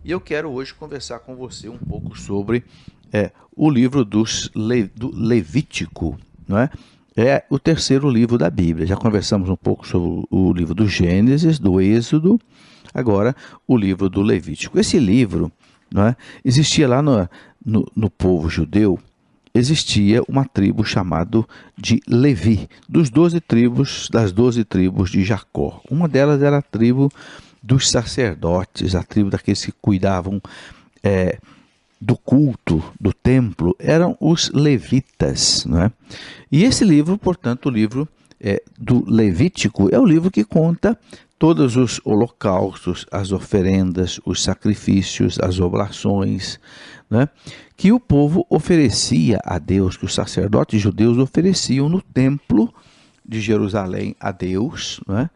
E eu quero hoje conversar com você um pouco sobre o livro do Levítico, não é? É o terceiro livro da Bíblia. Já conversamos um pouco sobre o livro do Gênesis, do Êxodo, agora o livro do Levítico. Esse livro, não é? Existia lá no povo judeu, existia uma tribo chamada de Levi, das 12 tribos de Jacó. Uma delas era a tribo dos sacerdotes, a tribo daqueles que cuidavam do culto, do templo, eram os levitas. Não é? E esse livro, portanto, o livro do Levítico, é o livro que conta todos os holocaustos, as oferendas, os sacrifícios, as oblações, né, que o povo oferecia a Deus, que os sacerdotes judeus ofereciam no templo de Jerusalém a Deus, né,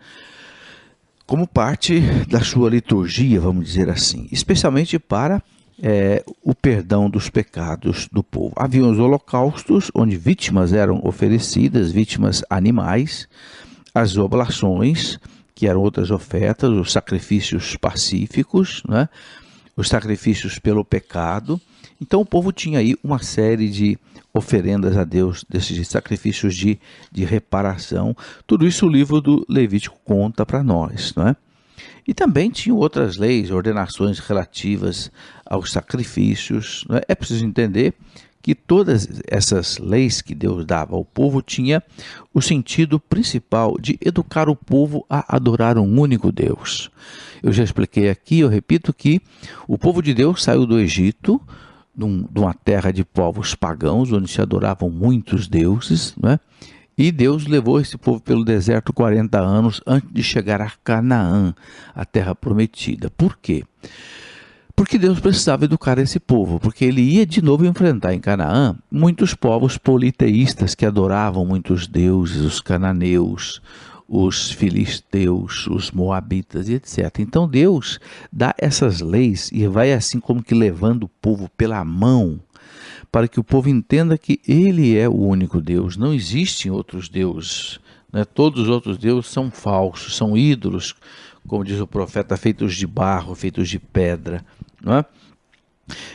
como parte da sua liturgia, vamos dizer assim, especialmente para o perdão dos pecados do povo. Havia os holocaustos, onde vítimas eram oferecidas, vítimas animais, as oblações, que eram outras ofertas, os sacrifícios pacíficos, né? Os sacrifícios pelo pecado. Então o povo tinha aí uma série de oferendas a Deus, desses sacrifícios de reparação. Tudo isso o livro do Levítico conta para nós, não é? E também tinham outras leis, ordenações relativas aos sacrifícios. Não é? É preciso entender que todas essas leis que Deus dava ao povo tinha o sentido principal de educar o povo a adorar um único Deus. Eu já expliquei aqui, eu repito que o povo de Deus saiu do Egito, de uma terra de povos pagãos, onde se adoravam muitos deuses, não é? E Deus levou esse povo pelo deserto 40 anos antes de chegar a Canaã, a terra prometida. Por quê? Porque Deus precisava educar esse povo, porque ele ia de novo enfrentar em Canaã muitos povos politeístas que adoravam muitos deuses, os cananeus, os filisteus, os moabitas e etc. Então Deus dá essas leis e vai assim como que levando o povo pela mão, para que o povo entenda que ele é o único Deus, não existem outros deuses, né? Todos os outros deuses são falsos, são ídolos, como diz o profeta, feitos de barro, feitos de pedra, não é?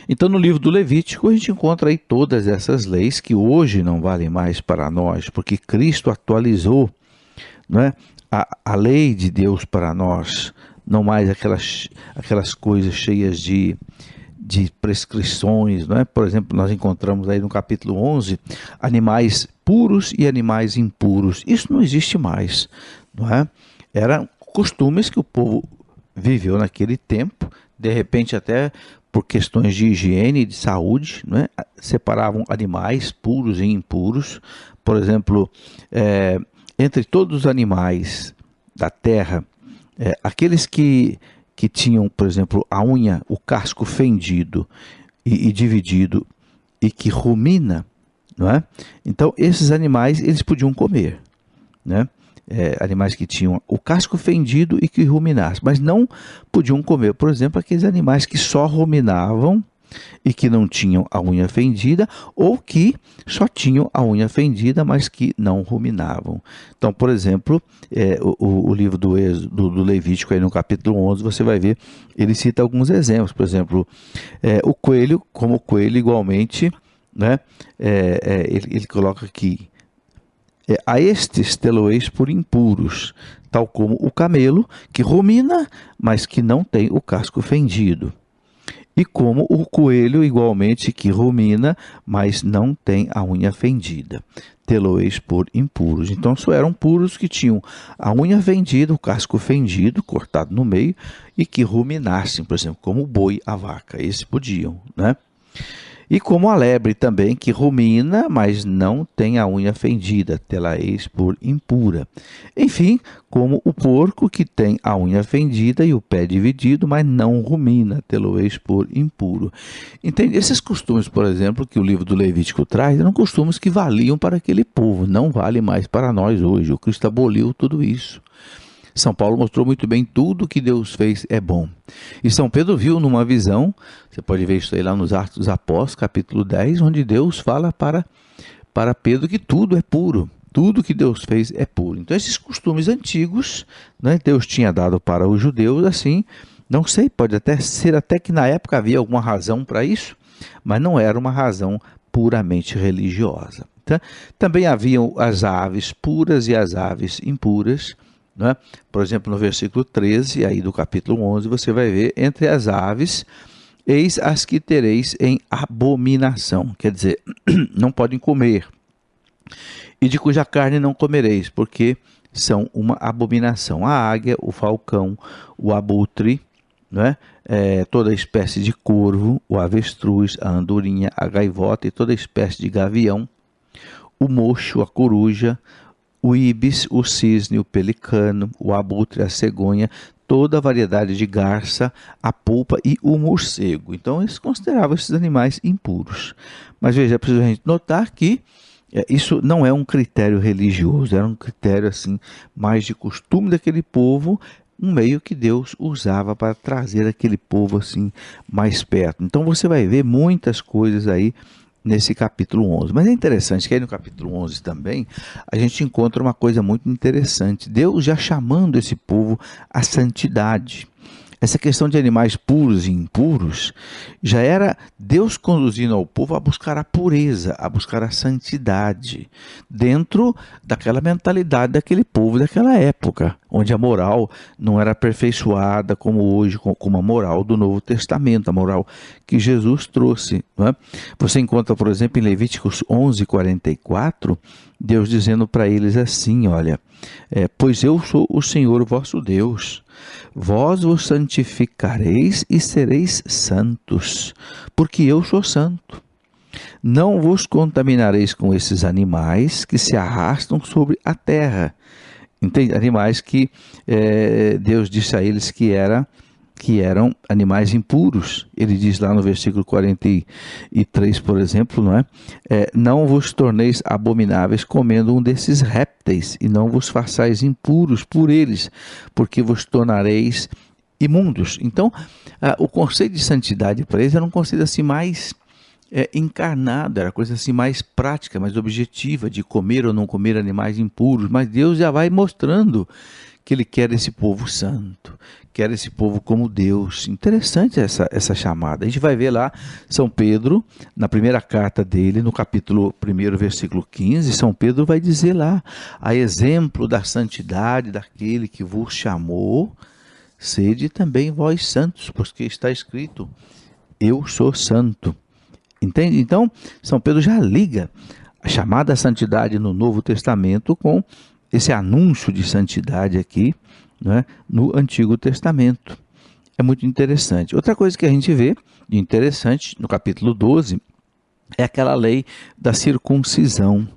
Então no livro do Levítico a gente encontra aí todas essas leis que hoje não valem mais para nós, porque Cristo atualizou, não é? A lei de Deus para nós, não mais aquelas coisas cheias de prescrições, não é? Por exemplo, nós encontramos aí no capítulo 11 animais puros e animais impuros. Isso não existe mais, não é? Eram costumes que o povo viveu naquele tempo, de repente até por questões de higiene e de saúde, não é? Separavam animais puros e impuros. Por exemplo, entre todos os animais da terra, aqueles que tinham, por exemplo, a unha, o casco fendido e dividido e que rumina, não é? Então, esses animais, eles podiam comer, né? Animais que tinham o casco fendido e que ruminassem, mas não podiam comer, por exemplo, aqueles animais que só ruminavam e que não tinham a unha fendida, ou que só tinham a unha fendida, mas que não ruminavam. Então, por exemplo, o livro do Levítico, aí no capítulo 11, você vai ver, ele cita alguns exemplos. Por exemplo, o coelho, como o coelho igualmente, né, ele coloca aqui, a estes tê-lo-eis por impuros, tal como o camelo, que rumina, mas que não tem o casco fendido. E como o coelho, igualmente, que rumina, mas não tem a unha fendida. Tê-lo-eis por impuros. Então, só eram puros que tinham a unha fendida, o casco fendido, cortado no meio, e que ruminassem, por exemplo, como o boi, a vaca. Esses podiam, né? E como a lebre também, que rumina, mas não tem a unha fendida, tê-la-eis por impura. Enfim, como o porco, que tem a unha fendida e o pé dividido, mas não rumina, tê-lo-eis por impuro. Entende? Esses costumes, por exemplo, que o livro do Levítico traz, eram costumes que valiam para aquele povo, não vale mais para nós hoje. O Cristo aboliu tudo isso. São Paulo mostrou muito bem tudo que Deus fez é bom. E São Pedro viu numa visão, você pode ver isso aí lá nos Atos dos Apóstolos, capítulo 10, onde Deus fala para Pedro que tudo é puro. Tudo que Deus fez é puro. Então esses costumes antigos, né, Deus tinha dado para os judeus, assim, Não sei, pode até ser até que na época havia alguma razão para isso, mas não era uma razão puramente religiosa. Tá? Também haviam as aves puras e as aves impuras. Né? Por exemplo, no versículo 13, aí do capítulo 11, você vai ver, entre as aves, eis as que tereis em abominação. Quer dizer, não podem comer. E de cuja carne não comereis, porque são uma abominação. A águia, o falcão, o abutre, né? Toda espécie de corvo, o avestruz, a andorinha, a gaivota e toda espécie de gavião, o mocho, a coruja, o íbis, o cisne, o pelicano, o abutre, a cegonha, toda a variedade de garça, a polpa e o morcego. Então eles consideravam esses animais impuros. Mas veja, é preciso a gente notar que isso não é um critério religioso, era um critério assim mais de costume daquele povo, um meio que Deus usava para trazer aquele povo assim mais perto. Então você vai ver muitas coisas aí nesse capítulo 11. Mas é interessante que aí no capítulo 11 também a gente encontra uma coisa muito interessante. Deus já chamando esse povo à santidade. Essa questão de animais puros e impuros já era Deus conduzindo ao povo a buscar a pureza, a buscar a santidade, dentro daquela mentalidade daquele povo daquela época, onde a moral não era aperfeiçoada como hoje, como a moral do Novo Testamento, a moral que Jesus trouxe. Não é? Você encontra, por exemplo, em Levíticos 11:44, Deus dizendo para eles assim, olha, pois eu sou o Senhor vosso Deus, vós vos santificareis e sereis santos, porque eu sou santo. Não vos contaminareis com esses animais que se arrastam sobre a terra. Entende? Animais que Deus disse a eles que eram animais impuros. Ele diz lá no versículo 43, por exemplo, não é? Não vos torneis abomináveis comendo um desses répteis, e não vos façais impuros por eles, porque vos tornareis imundos. Então, o conceito de santidade para eles era um conceito assim mais encarnado, era coisa assim mais prática, mais objetiva, de comer ou não comer animais impuros, mas Deus já vai mostrando que ele quer esse povo santo, quer esse povo como Deus. Interessante essa chamada. A gente vai ver lá São Pedro, na primeira carta dele, no capítulo 1, versículo 15, São Pedro vai dizer lá, a exemplo da santidade daquele que vos chamou, sede também vós santos, porque está escrito, eu sou santo. Entende? Então, São Pedro já liga a chamada santidade no Novo Testamento com esse anúncio de santidade aqui, né, no Antigo Testamento. É muito interessante. Outra coisa que a gente vê de interessante no capítulo 12 é aquela lei da circuncisão.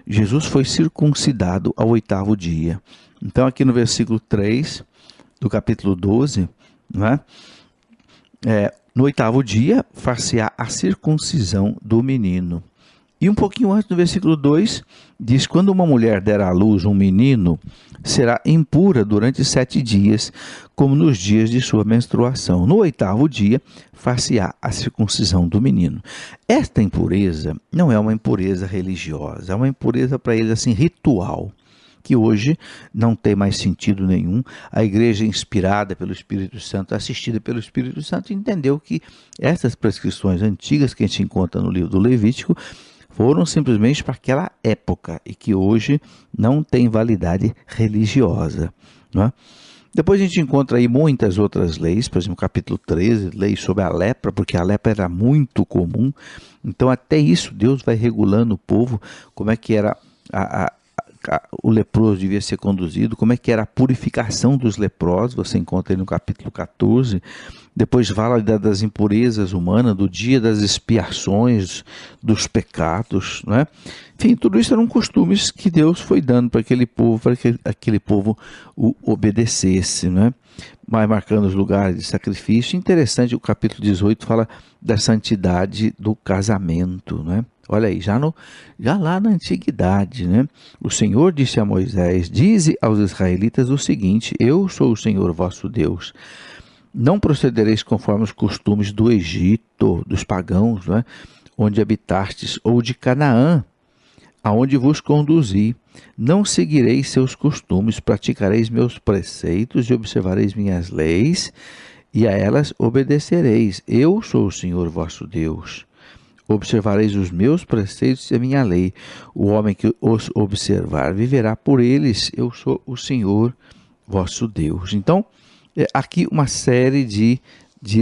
Jesus foi circuncidado ao 8º dia. Então aqui no versículo 3 do capítulo 12, né, no 8º dia far-se-á a circuncisão do menino. E um pouquinho antes, no versículo 2, diz, quando uma mulher der à luz um menino, será impura durante 7 dias, como nos dias de sua menstruação. No 8º dia, far-se-á a circuncisão do menino. Esta impureza não é uma impureza religiosa, é uma impureza para eles assim, ritual, que hoje não tem mais sentido nenhum. A igreja inspirada pelo Espírito Santo, assistida pelo Espírito Santo, entendeu que essas prescrições antigas que a gente encontra no livro do Levítico foram simplesmente para aquela época e que hoje não tem validade religiosa. Não é? Depois a gente encontra aí muitas outras leis, por exemplo, capítulo 13, leis sobre a lepra, porque a lepra era muito comum. Então até isso Deus vai regulando o povo, como é que era o leproso devia ser conduzido, como é que era a purificação dos leprosos, você encontra aí no capítulo 14, depois fala das impurezas humanas, do dia das expiações, dos pecados, né? Enfim, tudo isso eram costumes que Deus foi dando para aquele povo, para que aquele povo o obedecesse, né? Vai marcando os lugares de sacrifício. Interessante, o capítulo 18 fala da santidade do casamento, né? Olha aí, já lá na antiguidade, né? O Senhor disse a Moisés, dize aos israelitas o seguinte, eu sou o Senhor vosso Deus, não procedereis conforme os costumes do Egito, dos pagãos, né? Onde habitastes, ou de Canaã, aonde vos conduzi, não seguireis seus costumes, praticareis meus preceitos e observareis minhas leis, e a elas obedecereis. Eu sou o Senhor vosso Deus. Observareis os meus preceitos e a minha lei. O homem que os observar viverá por eles. Eu sou o Senhor vosso Deus. Então, aqui uma série de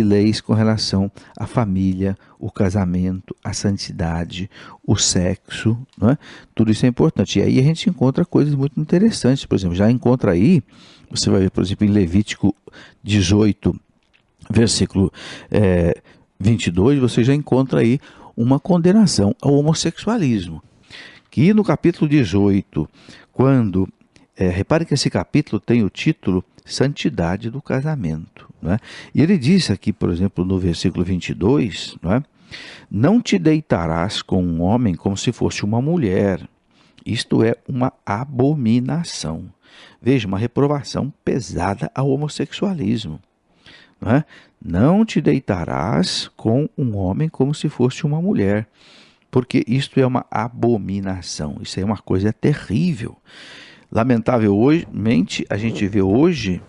leis com relação à família, o casamento, a santidade, o sexo, não é? Tudo isso é importante. E aí a gente encontra coisas muito interessantes. Por exemplo, já encontra aí, você vai ver, por exemplo, em Levítico 18, versículo 22, você já encontra aí uma condenação ao homossexualismo. Que no capítulo 18, quando... repare que esse capítulo tem o título Santidade do Casamento. Não é? E ele diz aqui, por exemplo, no versículo 22, não é? Não te deitarás com um homem como se fosse uma mulher. Isto é uma abominação. Veja, uma reprovação pesada ao homossexualismo. Não é? Não te deitarás com um homem como se fosse uma mulher, porque isto é uma abominação. Isso é uma coisa terrível. Lamentavelmente, a gente vê hoje,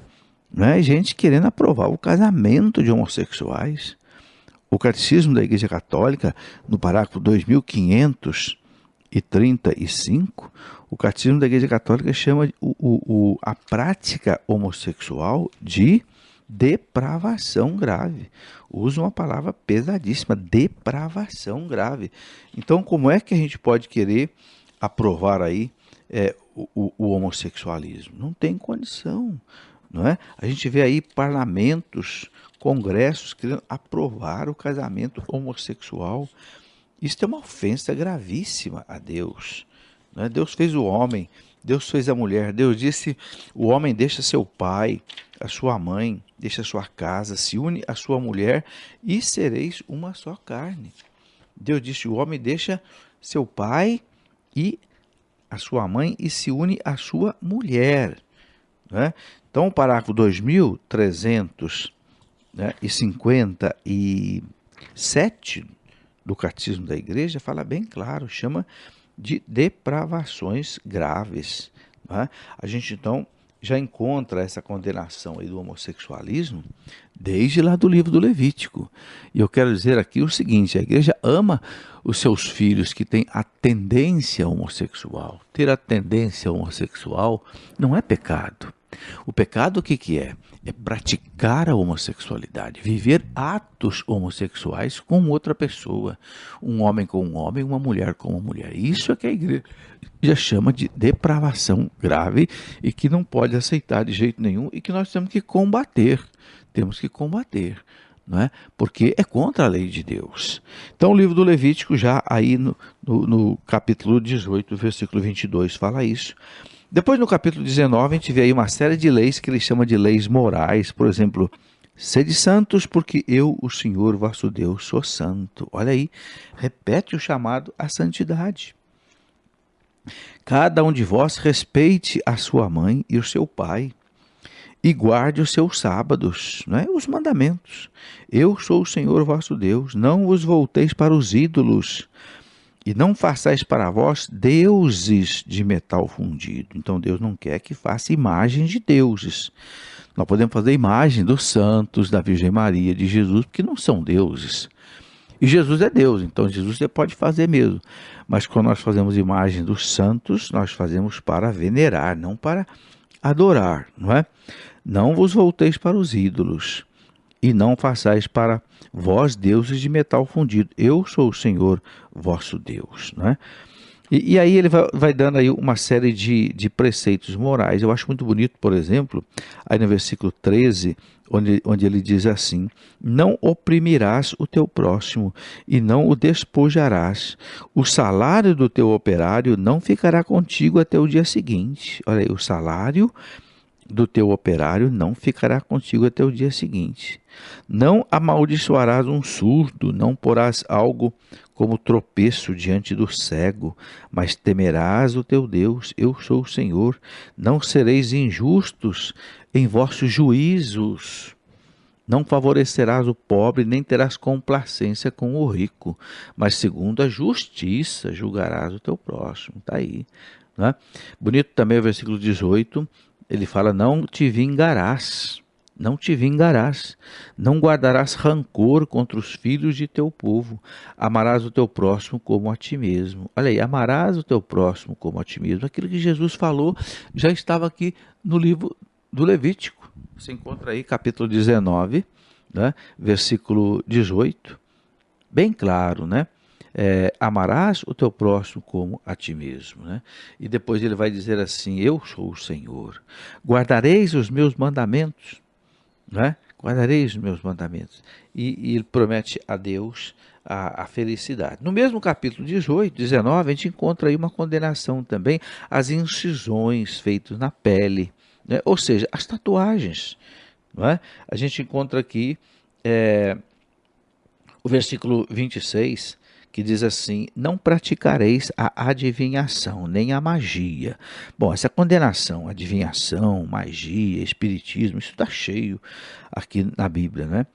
né, gente querendo aprovar o casamento de homossexuais. O Catecismo da Igreja Católica, no parágrafo 2535, o Catecismo da Igreja Católica chama a prática homossexual de depravação grave. Usa uma palavra pesadíssima, depravação grave. Então, como é que a gente pode querer aprovar aí o homossexualismo? Não tem condição, não é? A gente vê aí parlamentos, congressos querendo aprovar o casamento homossexual. Isso é uma ofensa gravíssima a Deus, não é? Deus fez o homem, Deus fez a mulher. Deus disse: o homem deixa seu pai, a sua mãe, deixa a sua casa, se une à sua mulher e sereis uma só carne. Deus disse: o homem deixa seu pai e a sua mãe e se une à sua mulher. Né? Então, o parágrafo 2357 do Catecismo da Igreja fala bem claro, chama de depravações graves. Né? A gente, então, já encontra essa condenação aí do homossexualismo desde lá do livro do Levítico. E eu quero dizer aqui o seguinte: a igreja ama os seus filhos que têm a tendência homossexual. Ter a tendência homossexual não é pecado. O pecado o que é? É praticar a homossexualidade, viver atos homossexuais com outra pessoa, um homem com um homem, uma mulher com uma mulher. Isso é que a igreja já chama de depravação grave e que não pode aceitar de jeito nenhum e que nós temos que combater. Temos que combater, não é? Porque é contra a lei de Deus. Então o livro do Levítico, já aí no capítulo 18, versículo 22, fala isso. Depois no capítulo 19 a gente vê aí uma série de leis que ele chama de leis morais. Por exemplo, sede santos porque eu, o Senhor vosso Deus, sou santo. Olha aí, repete o chamado à santidade. Cada um de vós respeite a sua mãe e o seu pai e guarde os seus sábados, não é? Os mandamentos. Eu sou o Senhor vosso Deus, não vos volteis para os ídolos e não façais para vós deuses de metal fundido. Então Deus não quer que faça imagem de deuses. Nós podemos fazer imagem dos santos, da Virgem Maria, de Jesus, porque não são deuses. E Jesus é Deus, então Jesus você pode fazer mesmo. Mas quando nós fazemos imagem dos santos, nós fazemos para venerar, não para adorar, não é? Não vos volteis para os ídolos e não façais para vós deuses de metal fundido. Eu sou o Senhor vosso Deus, não é? E aí ele vai dando aí uma série de preceitos morais. Eu acho muito bonito, por exemplo, aí no versículo 13, onde ele diz assim: não oprimirás o teu próximo e não o despojarás. O salário do teu operário não ficará contigo até o dia seguinte. Olha aí, o salário do teu operário não ficará contigo até o dia seguinte. Não amaldiçoarás um surdo, não porás algo como tropeço diante do cego, mas temerás o teu Deus, eu sou o Senhor. Não sereis injustos em vossos juízos. Não favorecerás o pobre, nem terás complacência com o rico, mas segundo a justiça julgarás o teu próximo. Está aí. Né? Bonito também o versículo 18, ele fala: não te vingarás. não te vingarás, não guardarás rancor contra os filhos de teu povo, amarás o teu próximo como a ti mesmo. Olha aí, amarás o teu próximo como a ti mesmo. Aquilo que Jesus falou já estava aqui no livro do Levítico. Você encontra aí capítulo 19, né, versículo 18, bem claro, né? Amarás o teu próximo como a ti mesmo, né? E depois ele vai dizer assim: eu sou o Senhor, guardareis os meus mandamentos, né? Guardareis os meus mandamentos. E ele promete a Deus a felicidade. No mesmo capítulo 18, 19, a gente encontra aí uma condenação também às incisões feitas na pele, né? Ou seja, as tatuagens, não é? A gente encontra aqui o versículo 26, que diz assim: não praticareis a adivinhação, nem a magia. Bom, essa condenação, adivinhação, magia, espiritismo, isso está cheio aqui na Bíblia, né?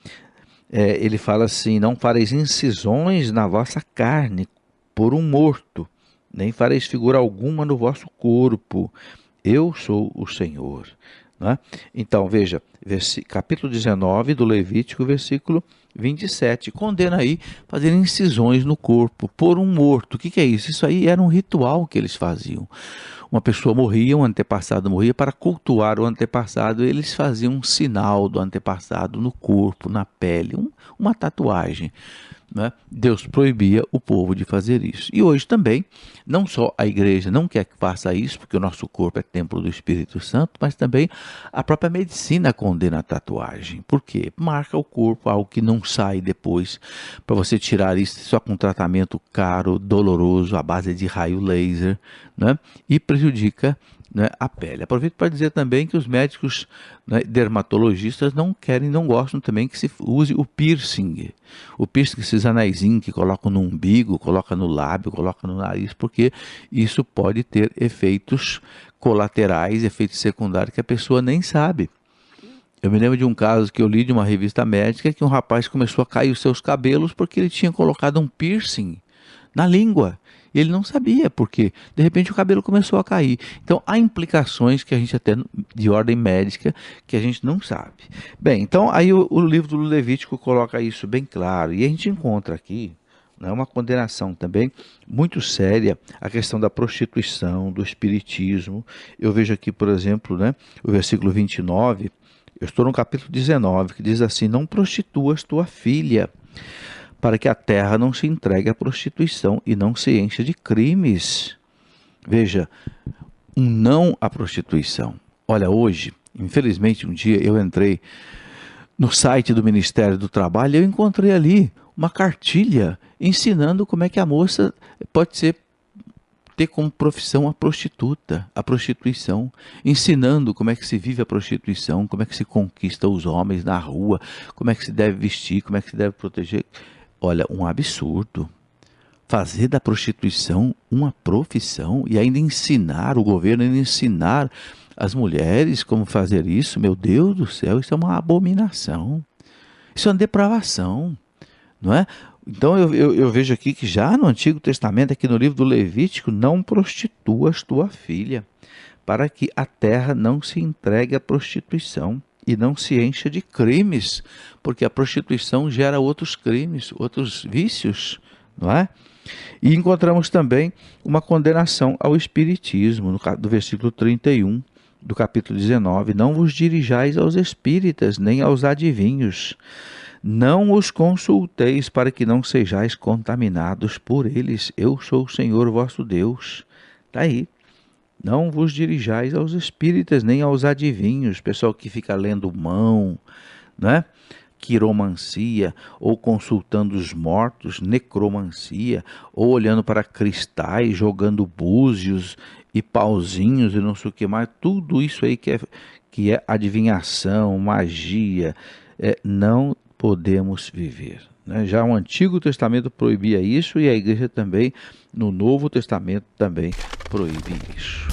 Ele fala assim: não fareis incisões na vossa carne por um morto, nem fareis figura alguma no vosso corpo. Eu sou o Senhor. Né? Então, veja, capítulo 19 do Levítico, versículo 27, condena aí fazer incisões no corpo por um morto. O que é isso? Isso aí era um ritual que eles faziam. Uma pessoa morria, um antepassado morria, para cultuar o antepassado, eles faziam um sinal do antepassado no corpo, na pele, uma tatuagem. Né? Deus proibia o povo de fazer isso. E hoje também, não só a igreja não quer que faça isso, porque o nosso corpo é templo do Espírito Santo, mas também a própria medicina condena a tatuagem. Por quê? Marca o corpo, algo que não sai depois. Para você tirar isso só com tratamento caro, doloroso, à base de raio laser, né? E prejudica, né, a pele. Aproveito para dizer também que os médicos, né, dermatologistas não gostam também que se use o piercing. O piercing, esses anéisinhos que colocam no umbigo, coloca no lábio, coloca no nariz, porque isso pode ter efeitos colaterais, efeitos secundários que a pessoa nem sabe. Eu me lembro de um caso que eu li de uma revista médica que um rapaz começou a cair os seus cabelos porque ele tinha colocado um piercing na língua. Ele não sabia porque, de repente, o cabelo começou a cair. Então, há implicações que a gente até de ordem médica que a gente não sabe. Bem, então aí o livro do Levítico coloca isso bem claro. E a gente encontra aqui, né, uma condenação também muito séria a questão da prostituição, do espiritismo. Eu vejo aqui, por exemplo, né, o versículo 29, eu estou no capítulo 19, que diz assim: não prostituas tua filha, para que a terra não se entregue à prostituição e não se encha de crimes. Veja, um não à prostituição. Olha, hoje, infelizmente, um dia eu entrei no site do Ministério do Trabalho e eu encontrei ali uma cartilha ensinando como é que a moça pode ter como profissão a prostituta, a prostituição, ensinando como é que se vive a prostituição, como é que se conquista os homens na rua, como é que se deve vestir, como é que se deve proteger. Olha, um absurdo. Fazer da prostituição uma profissão e ainda ensinar, o governo ainda ensinar as mulheres como fazer isso, meu Deus do céu, isso é uma abominação. Isso é uma depravação, não é? Então eu vejo aqui que já no Antigo Testamento, aqui no livro do Levítico, não prostituas tua filha, para que a terra não se entregue à prostituição e não se encha de crimes, porque a prostituição gera outros crimes, outros vícios, não é? E encontramos também uma condenação ao espiritismo, do versículo 31 do capítulo 19, não vos dirijais aos espíritas, nem aos adivinhos, não os consulteis para que não sejais contaminados por eles, eu sou o Senhor vosso Deus. Está aí. Não vos dirijais aos espíritas, nem aos adivinhos, pessoal que fica lendo mão, né? Quiromancia, ou consultando os mortos, necromancia, ou olhando para cristais, jogando búzios e pauzinhos e não sei o que mais, tudo isso aí que é adivinhação, magia, não podemos viver. Né? Já o Antigo Testamento proibia isso e a igreja também, no Novo Testamento, também proíbe isso.